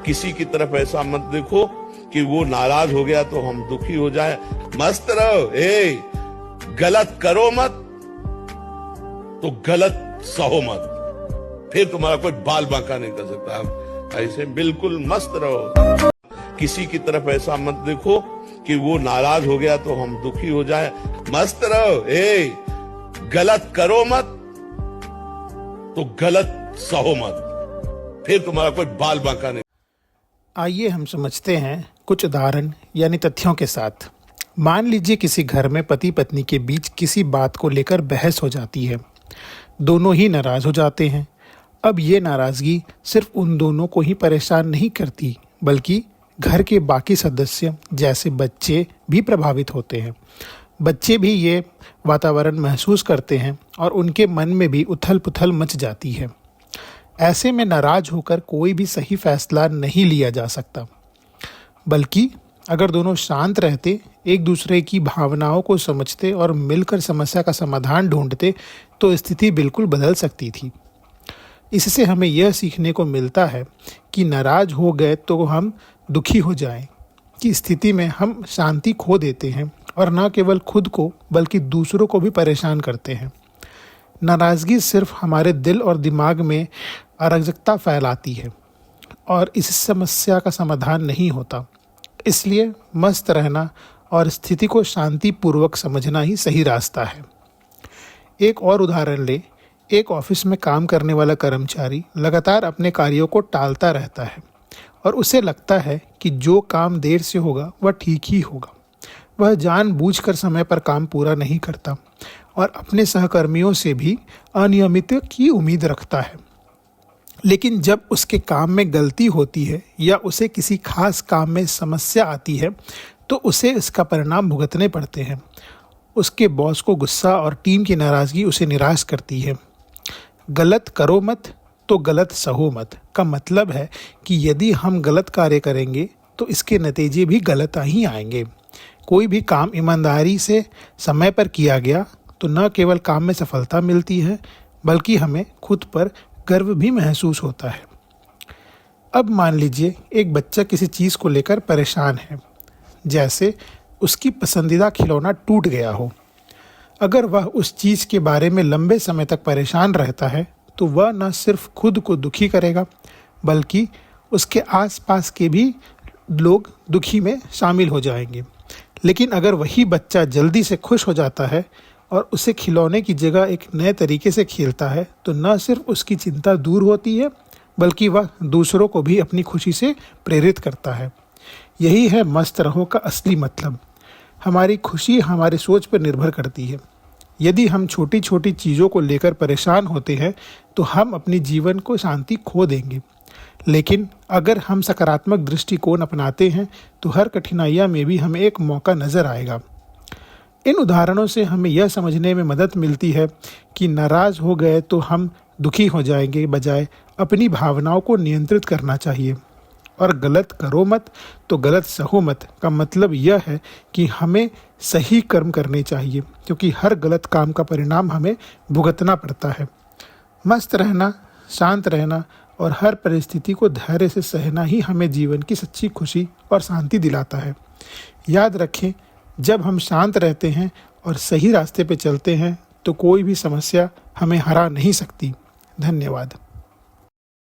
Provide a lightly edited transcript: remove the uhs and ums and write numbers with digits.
किसी की तरफ ऐसा मत देखो कि वो नाराज हो गया तो हम दुखी हो जाए। मस्त रहो। गलत करो मत तो गलत सहो मत, फिर तुम्हारा कोई बाल बांका नहीं कर सकता। ऐसे बिल्कुल मस्त रहो। किसी की तरफ ऐसा मत देखो कि वो नाराज हो गया तो हम दुखी हो जाए। मस्त रहो। गलत करो मत तो गलत सहो मत, फिर तुम्हारा कोई बाल बांका नहीं। आइए हम समझते हैं कुछ उदाहरण यानी तथ्यों के साथ। मान लीजिए किसी घर में पति पत्नी के बीच किसी बात को लेकर बहस हो जाती है। दोनों ही नाराज हो जाते हैं। अब ये नाराजगी सिर्फ उन दोनों को ही परेशान नहीं करती, बल्कि घर के बाकी सदस्य जैसे बच्चे भी प्रभावित होते हैं। बच्चे भी ये वातावरण महसूस करते हैं और उनके मन में भी उथल पुथल मच जाती है। ऐसे में नाराज होकर कोई भी सही फैसला नहीं लिया जा सकता, बल्कि अगर दोनों शांत रहते, एक दूसरे की भावनाओं को समझते और मिलकर समस्या का समाधान ढूंढते तो स्थिति बिल्कुल बदल सकती थी। इससे हमें यह सीखने को मिलता है कि नाराज हो गए तो हम दुखी हो जाएं, कि स्थिति में हम शांति खो देते हैं और न केवल खुद को बल्कि दूसरों को भी परेशान करते हैं। नाराज़गी सिर्फ हमारे दिल और दिमाग में अराजकता फैलाती है और इस समस्या का समाधान नहीं होता। इसलिए मस्त रहना और स्थिति को शांतिपूर्वक समझना ही सही रास्ता है। एक और उदाहरण ले। एक ऑफिस में काम करने वाला कर्मचारी लगातार अपने कार्यों को टालता रहता है और उसे लगता है कि जो काम देर से होगा वह ठीक ही होगा। वह जानबूझकर समय पर काम पूरा नहीं करता और अपने सहकर्मियों से भी अनियमितता की उम्मीद रखता है। लेकिन जब उसके काम में गलती होती है या उसे किसी खास काम में समस्या आती है तो उसे इसका परिणाम भुगतने पड़ते हैं। उसके बॉस को गुस्सा और टीम की नाराज़गी उसे निराश करती है। गलत करो मत तो गलत सहो मत का मतलब है कि यदि हम गलत कार्य करेंगे तो इसके नतीजे भी गलत ही आएंगे। कोई भी काम ईमानदारी से समय पर किया गया तो न केवल काम में सफलता मिलती है, बल्कि हमें खुद पर गर्व भी महसूस होता है। अब मान लीजिए एक बच्चा किसी चीज़ को लेकर परेशान है, जैसे उसकी पसंदीदा खिलौना टूट गया हो। अगर वह उस चीज़ के बारे में लंबे समय तक परेशान रहता है तो वह न सिर्फ खुद को दुखी करेगा, बल्कि उसके आसपास के भी लोग दुखी में शामिल हो जाएंगे। लेकिन अगर वही बच्चा जल्दी से खुश हो जाता है और उसे खिलौने की जगह एक नए तरीके से खेलता है तो न सिर्फ उसकी चिंता दूर होती है, बल्कि वह दूसरों को भी अपनी खुशी से प्रेरित करता है। यही है मस्त रहो का असली मतलब। हमारी खुशी हमारे सोच पर निर्भर करती है। यदि हम छोटी छोटी चीज़ों को लेकर परेशान होते हैं तो हम अपनी जीवन को शांति खो देंगे। लेकिन अगर हम सकारात्मक दृष्टिकोण अपनाते हैं तो हर कठिनाइयाँ में भी हमें एक मौका नज़र आएगा। इन उदाहरणों से हमें यह समझने में मदद मिलती है कि नाराज़ हो गए तो हम दुखी हो जाएंगे, बजाय अपनी भावनाओं को नियंत्रित करना चाहिए। और गलत करो मत तो गलत सहो मत का मतलब यह है कि हमें सही कर्म करने चाहिए, क्योंकि हर गलत काम का परिणाम हमें भुगतना पड़ता है। मस्त रहना, शांत रहना और हर परिस्थिति को धैर्य से सहना ही हमें जीवन की सच्ची खुशी और शांति दिलाता है। याद रखें, जब हम शांत रहते हैं और सही रास्ते पर चलते हैं तो कोई भी समस्या हमें हरा नहीं सकती। धन्यवाद।